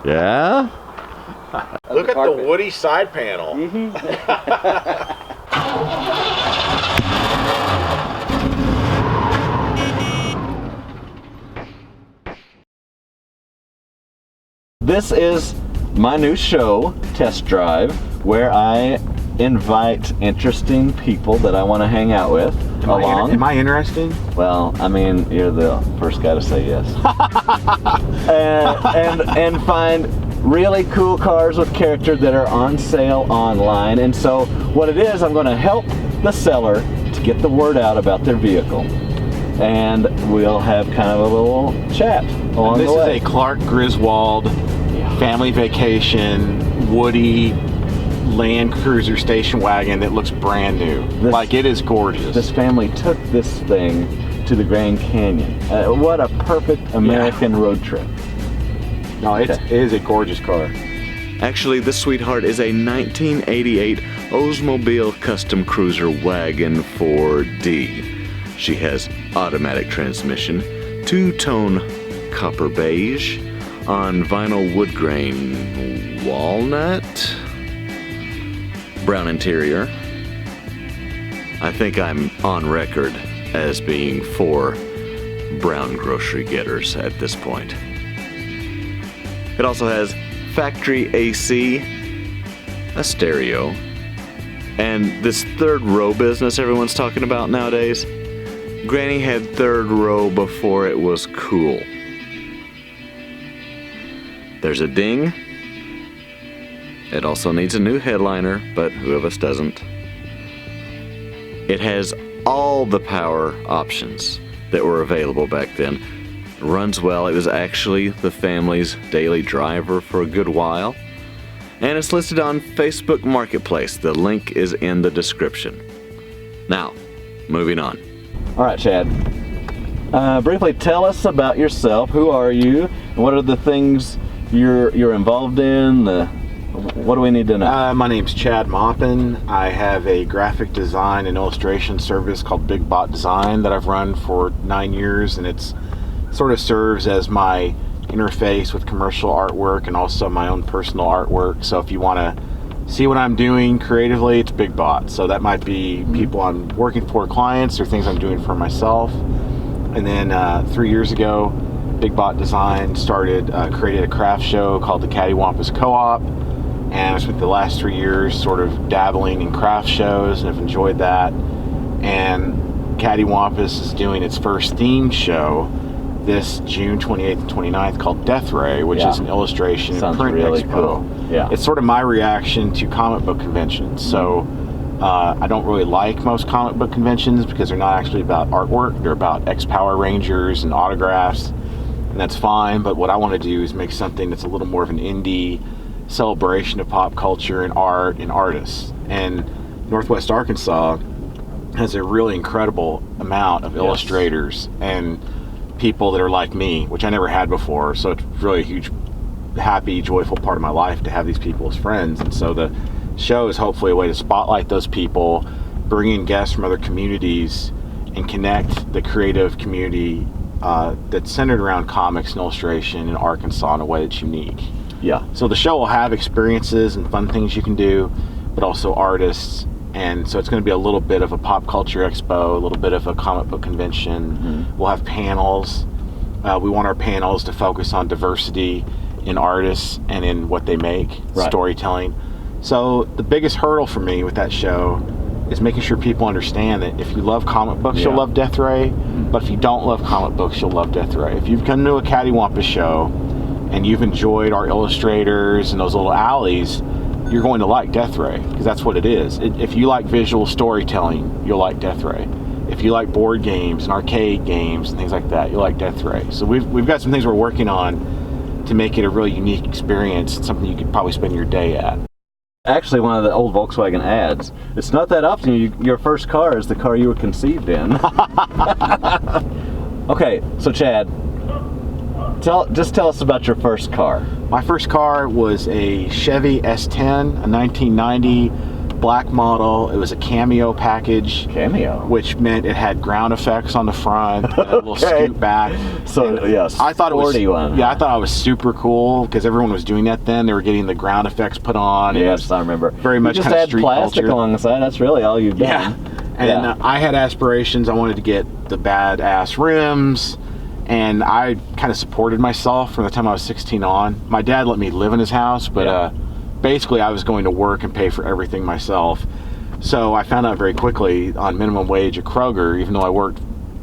Yeah? Look at the woody side panel. This is my new show, Test Drive, where I invite interesting people that I want to hang out with along. Am I interesting? Well, I mean, you're the first guy to say yes. and find really cool cars with character that are on sale online. And so what it is, I'm going to help the seller to get the word out about their vehicle. And we'll have kind of a little chat along the way. This is a Clark Griswold family vacation Woody Land Cruiser station wagon that looks brand new. Like, it is gorgeous. This family took this thing to the Grand Canyon. What a perfect American road trip. No, it is a gorgeous car. Actually, this sweetheart is a 1988 Oldsmobile Custom Cruiser Wagon 4D. She has automatic transmission, two-tone copper beige, on vinyl wood grain walnut, brown interior. I think I'm on record as being for brown grocery getters at this point. It also has factory AC, a stereo, and this third row business everyone's talking about nowadays. Granny had third row before it was cool. There's a ding. It also needs a new headliner, but who of us doesn't? It has all the power options that were available back then. It runs well. It was actually the family's daily driver for a good while. And it's listed on Facebook Marketplace. The link is in the description. Now, moving on. All right, Chad. Briefly tell us about yourself. Who are you? And what are the things you're involved in? What do we need to know? My name's Chad Maupin. I have a graphic design and illustration service called Big Bot Design that I've run for 9 years, and it's sort of serves as my interface with commercial artwork and also my own personal artwork. So if you want to see what I'm doing creatively, it's Big Bot. So that might be people I'm working for, clients, or things I'm doing for myself. And then 3 years ago, Big Bot Design created a craft show called the Cattywampus Co-op, and I spent the last 3 years sort of dabbling in craft shows and have enjoyed that. And Cattywampus is doing its first themed show this June 28th and 29th called Death Ray, which is an illustration and print really expo. Cool. Yeah. It's sort of my reaction to comic book conventions. So I don't really like most comic book conventions because they're not actually about artwork. They're about X-Power Rangers and autographs, and that's fine. But what I want to do is make something that's a little more of an indie celebration of pop culture and art and artists. And Northwest Arkansas has a really incredible amount of illustrators and people that are like me, which I never had before. So it's really a huge, happy, joyful part of my life to have these people as friends. And so the show is hopefully a way to spotlight those people, bring in guests from other communities, and connect the creative community that's centered around comics and illustration in Arkansas in a way that's unique. Yeah. So the show will have experiences and fun things you can do, but also artists. And so it's going to be a little bit of a pop culture expo, a little bit of a comic book convention. Mm-hmm. We'll have panels. We want our panels to focus on diversity in artists and in what they make, storytelling. So the biggest hurdle for me with that show is making sure people understand that if you love comic books, you'll love Death Ray. Mm-hmm. But if you don't love comic books, you'll love Death Ray. If you've come to a Cattywampus show and you've enjoyed our illustrators and those little alleys, you're going to like Death Ray, because that's what it is. If you like visual storytelling, you'll like Death Ray. If you like board games and arcade games and things like that, you'll like Death Ray. So we've got some things we're working on to make it a really unique experience, something you could probably spend your day at. Actually, one of the old Volkswagen ads. It's not that often your first car is the car you were conceived in. Okay, so Chad, just tell us about your first car. My first car was a Chevy S10, a 1990 black model. It was a cameo package. Cameo. Which meant it had ground effects on the front, and a little scoot back. So, yes, I thought it was, one. yeah, I thought it was super cool because everyone was doing that then. They were getting the ground effects put on. Yes, I remember. Very much you just kind of add street plastic culture. along the side. That's really all you've done. Yeah. And I had aspirations. I wanted to get the badass rims. And I kind of supported myself from the time I was 16 on. My dad let me live in his house, but basically I was going to work and pay for everything myself. So I found out very quickly on minimum wage at Kroger, even though I worked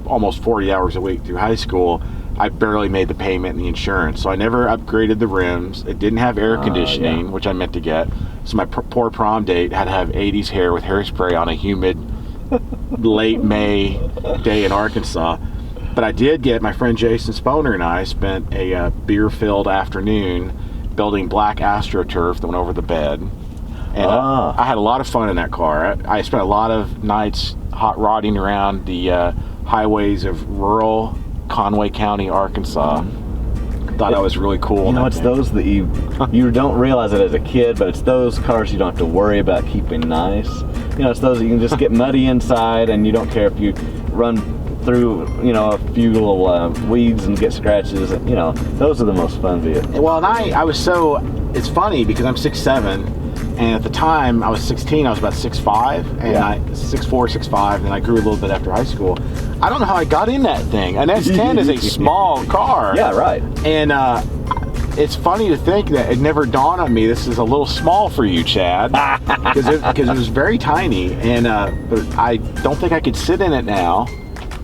almost 40 hours a week through high school, I barely made the payment and the insurance. So I never upgraded the rims. It didn't have air conditioning, which I meant to get. So my poor prom date had to have 80s hair with hairspray on a humid late May day in Arkansas. But I did get, my friend Jason Sponer and I spent a beer-filled afternoon building black AstroTurf that went over the bed. And I had a lot of fun in that car. I spent a lot of nights hot rodding around the highways of rural Conway County, Arkansas. Thought I was really cool. You know, it's those that you don't realize it as a kid, but it's those cars you don't have to worry about keeping nice. You know, it's those that you can just get muddy inside and you don't care if you run through, you know, a few little weeds and get scratches. You know, those are the most fun vehicles. Well, and I was so, it's funny because I'm 6'7", and at the time I was 16, I was about 6'5", and I 6'4", 6'5", and then I grew a little bit after high school. I don't know how I got in that thing. An S10 is a small car. Yeah, right. And it's funny to think that it never dawned on me this is a little small for you, Chad, because it was very tiny, and but I don't think I could sit in it now.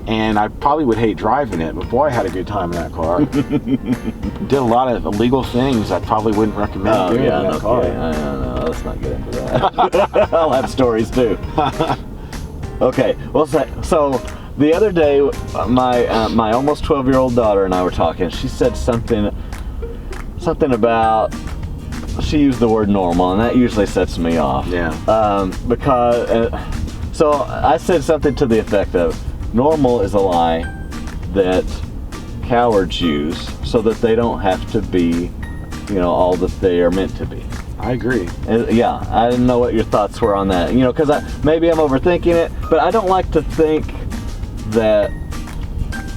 And I probably would hate driving it, but boy, I had a good time in that car. Did a lot of illegal things I probably wouldn't recommend doing in that car. No, let's not get into that. I'll have stories too. Okay, well, so the other day, my almost 12-year-old daughter and I were talking. She said something about, she used the word normal, and that usually sets me off. Yeah. Because, so I said something to the effect of, normal is a lie that cowards use so that they don't have to be, you know, all that they are meant to be. I agree. Yeah, I didn't know what your thoughts were on that. You know, because maybe I'm overthinking it, but I don't like to think that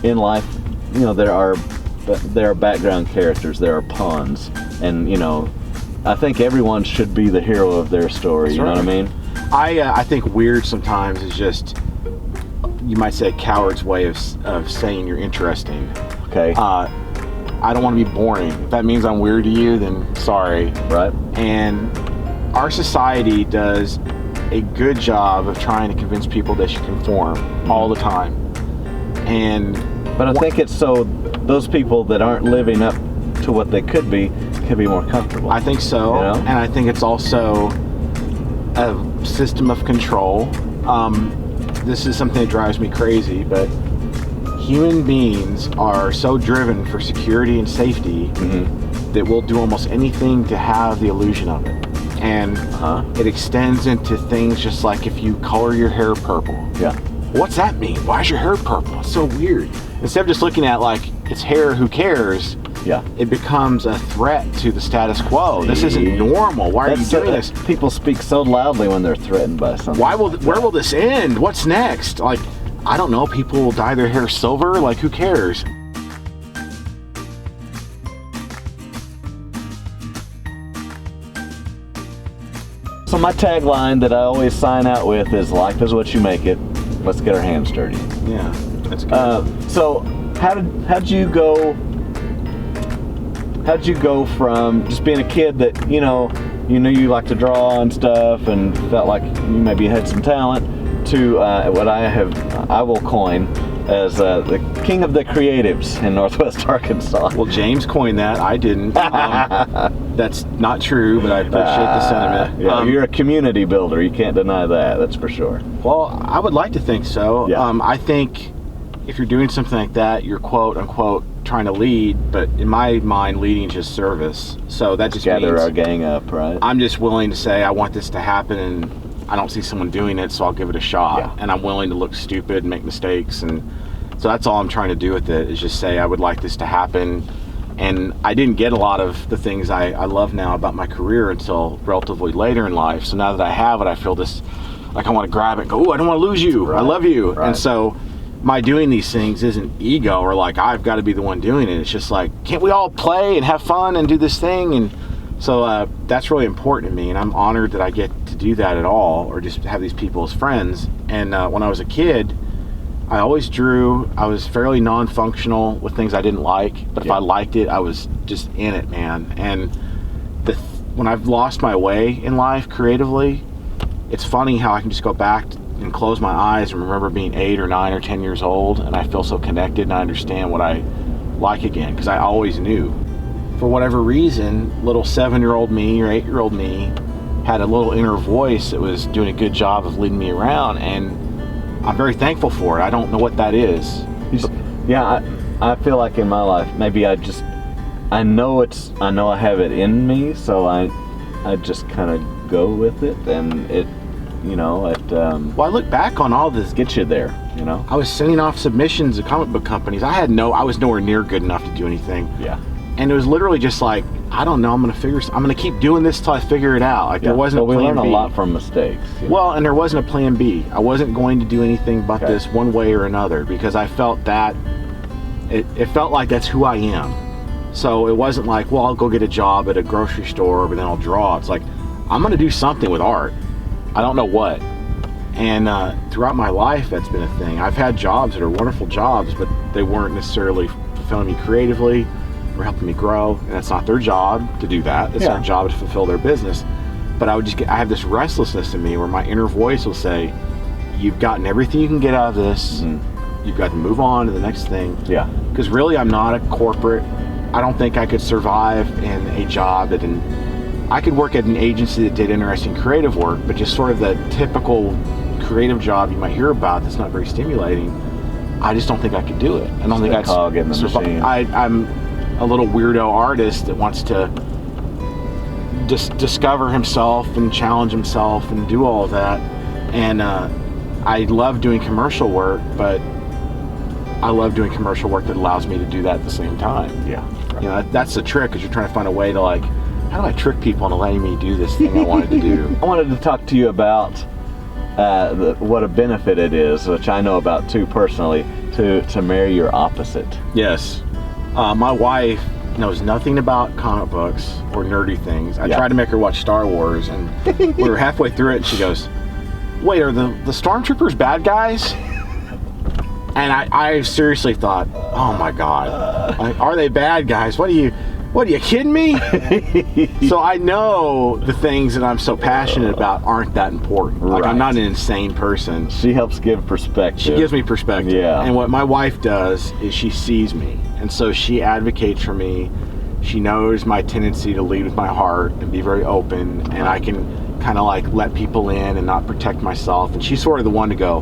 in life, you know, there are background characters, there are pawns, and you know, I think everyone should be the hero of their story. That's right. Know what I mean? I think weird sometimes is just, you might say, a coward's way of saying you're interesting. Okay. I don't want to be boring. If that means I'm weird to you, then sorry. Right. And our society does a good job of trying to convince people they should conform all the time. But I think it's so those people that aren't living up to what they could be can be more comfortable. I think so. You know? And I think it's also a system of control. This is something that drives me crazy, but human beings are so driven for security and safety that we'll do almost anything to have the illusion of it. And it extends into things just like if you color your hair purple. Yeah. What's that mean? Why is your hair purple? It's so weird. Instead of just looking at like, it's hair, who cares? Yeah. It becomes a threat to the status quo. This isn't normal. Why are you doing this? People speak so loudly when they're threatened by something. Where will this end? What's next? Like, I don't know. People will dye their hair silver. Like, who cares? So my tagline that I always sign out with is, life is what you make it. Let's get our hands dirty. Yeah, that's good. So how'd you go from just being a kid that, you knew you liked to draw and stuff and felt like you maybe had some talent, to what I will coin as the king of the creatives in Northwest Arkansas? Well, James coined that. I didn't. That's not true, but I appreciate the sentiment. Yeah, you're a community builder. You can't deny that. That's for sure. Well, I would like to think so. Yeah. I think if you're doing something like that, you're quote unquote trying to lead, but in my mind, leading is just service. So that just gather means our gang up, right? I'm just willing to say I want this to happen, and I don't see someone doing it, so I'll give it a shot. Yeah. And I'm willing to look stupid and make mistakes, and so that's all I'm trying to do with it, is just say I would like this to happen. And I didn't get a lot of the things I love now about my career until relatively later in life. So now that I have it, I feel this, like I want to grab it and go, oh, I don't want to lose you. Right. I love you. Right. And so my doing these things isn't ego or like I've got to be the one doing it. It's just like, can't we all play and have fun and do this thing? And so that's really important to me, and I'm honored that I get to do that at all, or just have these people as friends. And when I was a kid, I always drew. I was fairly non-functional with things I didn't like, but if I liked it, I was just in it, man. And when I've lost my way in life creatively, it's funny how I can just go back and close my eyes and remember being 8 or 9 or 10 years old, and I feel so connected and I understand what I like again, because I always knew. For whatever reason, little 7-year-old me or 8-year-old me had a little inner voice that was doing a good job of leading me around, and I'm very thankful for it. I don't know what that is. Yeah, I feel like in my life, maybe I know I have it in me, so I just kind of go with it, and it, well, I look back on all this. Gets you there, I was sending off submissions to comic book companies. I was nowhere near good enough to do anything. Yeah. And it was literally just like, I don't know, I'm gonna keep doing this till I figure it out. Like there wasn't a plan B. We learn a lot from mistakes. Well, and there wasn't a plan B. I wasn't going to do anything but this one way or another, because I felt that it felt like that's who I am. So it wasn't like, well, I'll go get a job at a grocery store, but then I'll draw. It's like, I'm gonna do something with art. I don't know what. And throughout my life, that's been a thing. I've had jobs that are wonderful jobs, but they weren't necessarily fulfilling me creatively or helping me grow. And that's not their job to do that. It's their job to fulfill their business. But I have this restlessness in me where my inner voice will say, you've gotten everything you can get out of this. Mm-hmm. You've got to move on to the next thing. Yeah. Because really, I'm not a corporate. I don't think I could survive in a job that I could work at an agency that did interesting creative work, but just sort of the typical creative job you might hear about that's not very stimulating. I just don't think I could do it. I don't think I'd cog in the machine. I'm a little weirdo artist that wants to just discover himself and challenge himself and do all of that. And I love doing commercial work, but I love doing commercial work that allows me to do that at the same time. Yeah. Right. That's the trick, is you're trying to find a way to like, how do I trick people into letting me do this thing I wanted to do? I wanted to talk to you about what a benefit it is, which I know about too personally, to marry your opposite. Yes. My wife knows nothing about comic books or nerdy things. I tried to make her watch Star Wars, and we were halfway through it, and she goes, wait, are the Stormtroopers bad guys? And I seriously thought, oh my God, are they bad guys? What are you kidding me? So I know the things that I'm so passionate about aren't that important. Like, I'm not an insane person. She helps give perspective. She gives me perspective. Yeah. And what my wife does is she sees me. And so she advocates for me. She knows my tendency to lead with my heart and be very open. And I can kind of like let people in and not protect myself. And she's sort of the one to go,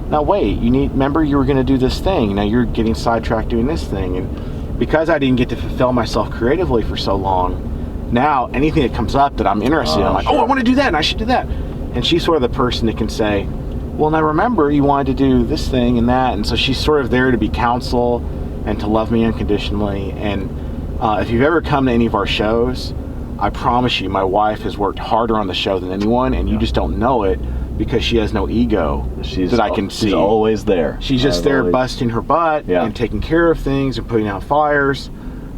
now wait, remember you were going to do this thing. Now you're getting sidetracked doing this thing. And because I didn't get to fulfill myself creatively for so long, now anything that comes up that I'm interested in, I'm like, oh, I want to do that and I should do that. And she's sort of the person that can say, well, now remember you wanted to do this thing and that. And so she's sort of there to be counsel and to love me unconditionally. And if you've ever come to any of our shows, I promise you my wife has worked harder on the show than anyone, and you just don't know it because she has no ego that I can see. She's always there. She's just there busting her butt and taking care of things and putting out fires.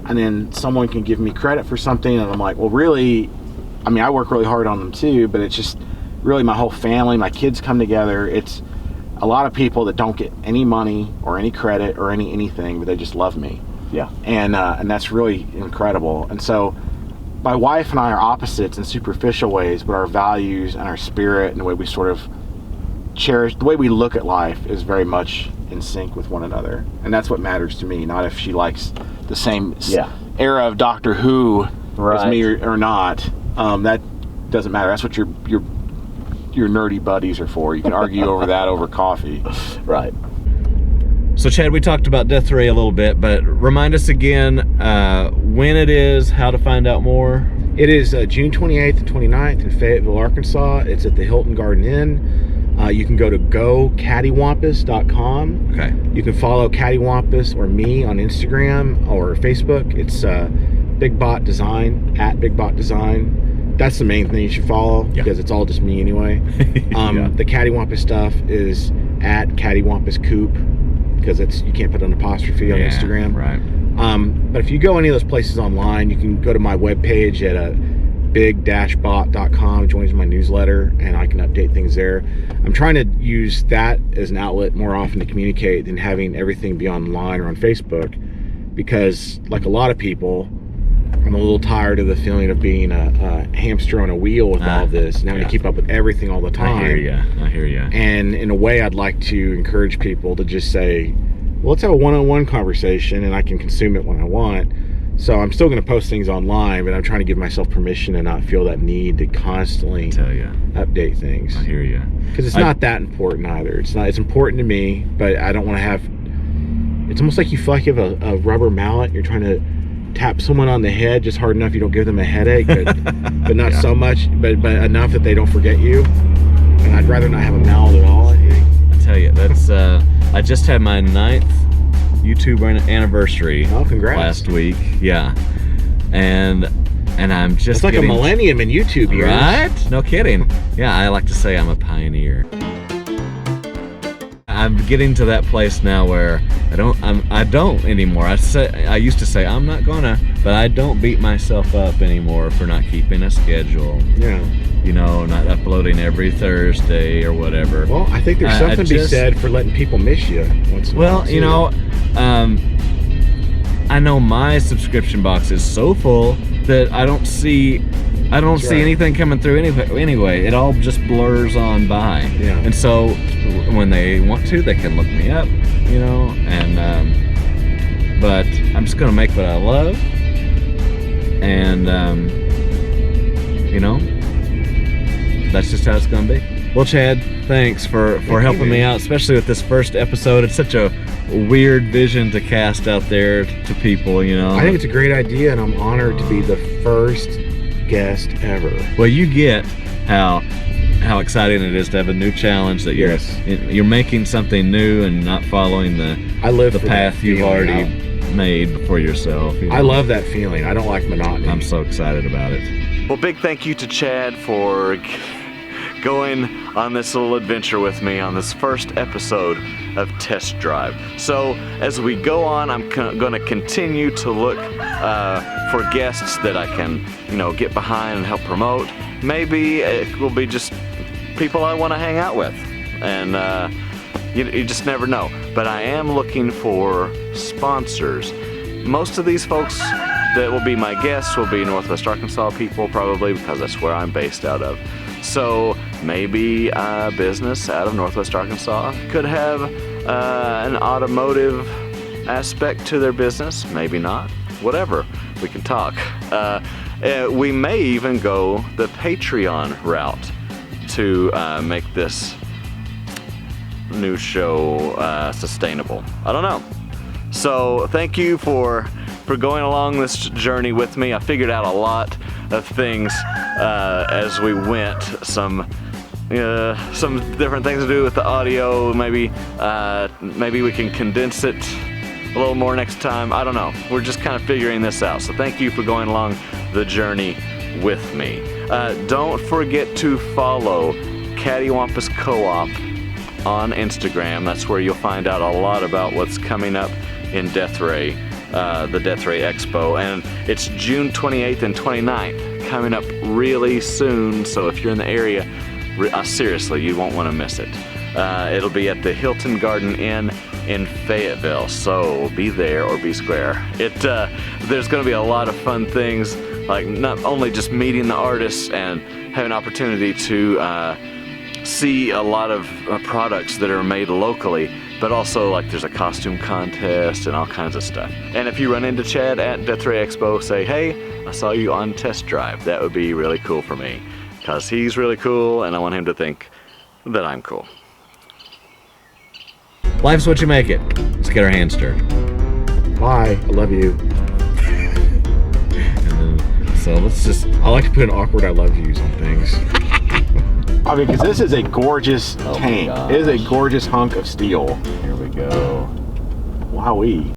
And then someone can give me credit for something, and I'm like, well, really, I mean, I work really hard on them too, but it's just really my whole family, my kids come together. It's a lot of people that don't get any money or any credit or anything, but they just love me. Yeah. And that's really incredible. And so my wife and I are opposites in superficial ways, but our values and our spirit and the way we sort of cherish, the way we look at life is very much in sync with one another. And that's what matters to me, not if she likes the same era of Doctor Who as me or not. That doesn't matter. That's what your nerdy buddies are for. You can argue over that over coffee. Right. So Chad, we talked about Death Ray a little bit, but remind us again when it is, how to find out more. It is June 28th and 29th in Fayetteville, Arkansas. It's at the Hilton Garden Inn. You can go to gocattywampus.com. Okay. You can follow Cattywampus or me on Instagram or Facebook. It's Big Bot Design, at Big Bot Design. That's the main thing you should follow, because it's all just me anyway. The Cattywampus stuff is at Cattywampus Coop, because you can't put an apostrophe on Instagram. Right. But if you go any of those places online, you can go to my webpage at big-bot.com, joins my newsletter, and I can update things there. I'm trying to use that as an outlet more often to communicate than having everything be online or on Facebook, because like a lot of people, I'm a little tired of the feeling of being a hamster on a wheel with all of this and having to keep up with everything all the time. I hear you. And in a way, I'd like to encourage people to just say, well, let's have a one-on-one conversation and I can consume it when I want. So I'm still going to post things online, but I'm trying to give myself permission and not feel that need to constantly update things. I hear you. Because it's not that important either. It's important to me, but I don't want to have... It's almost like you feel like you have a rubber mallet. You're trying to tap someone on the head just hard enough you don't give them a headache, but not so much, but enough that they don't forget you. And I'd rather not have a mallet at all, I think. I tell you, that's... I just had my 9th YouTube anniversary. Oh, congrats. Last week. Yeah. And I'm just It's like a millennium in YouTube years. Right? No kidding. Yeah, I like to say I'm a pioneer. I'm getting to that place now where I don't anymore. I used to say I'm not gonna, but I don't beat myself up anymore for not keeping a schedule. Yeah. You know, not uploading every Thursday or whatever. Well, I think there's something to be said for letting people miss you once in a while. Well, you know, I know my subscription box is so full that I don't see anything coming through anyway. It all just blurs on by. Yeah. And so when they want to, they can look me up, you know, and but I'm just gonna make what I love, and you know, that's just how it's gonna be. Well, Chad, thanks for helping me out, especially with this first episode. It's such a weird vision to cast out there to people, you know. I think it's a great idea, and I'm honored to be the first guest ever. Well, you get how exciting it is to have a new challenge, that you're making something new and not following the path you've already made for yourself. You know? I love that feeling. I don't like monotony. I'm so excited about it. Well, big thank you to Chad for going on this little adventure with me on this first episode of Test Drive. So as we go on, I'm going to continue to look for guests that I can, you know, get behind and help promote. Maybe it will be just people I want to hang out with, and you just never know. But I am looking for sponsors. Most of these folks that will be my guests will be Northwest Arkansas people, probably, because that's where I'm based out of. So maybe a business out of Northwest Arkansas could have an automotive aspect to their business, maybe not, whatever, we can talk. We may even go the Patreon route to make this new show sustainable. I don't know. So thank you for going along this journey with me. I figured out a lot of things as we went. Some different things to do with the audio. Maybe we can condense it a little more next time. I don't know. We're just kind of figuring this out. So thank you for going along the journey with me. Don't forget to follow Cattywampus Co-op on Instagram. That's where you'll find out a lot about what's coming up in Death Ray, the Death Ray Expo, and it's June 28th and 29th, coming up really soon. So if you're in the area, seriously, you won't want to miss it. It'll be at the Hilton Garden Inn in Fayetteville, so be there or be square. There's going to be a lot of fun things, like not only just meeting the artists and having an opportunity to see a lot of products that are made locally, but also like there's a costume contest and all kinds of stuff. And if you run into Chad at Death Ray Expo, say, hey, I saw you on Test Drive. That would be really cool for me, because he's really cool and I want him to think that I'm cool. Life's what you make it. Let's get our hands dirty. Bye. I love you. So let's just... I like to put an awkward I love yous on things. I mean, because this is a gorgeous Oh my tank. gosh. It is a gorgeous hunk of steel. Here we go. Wowee.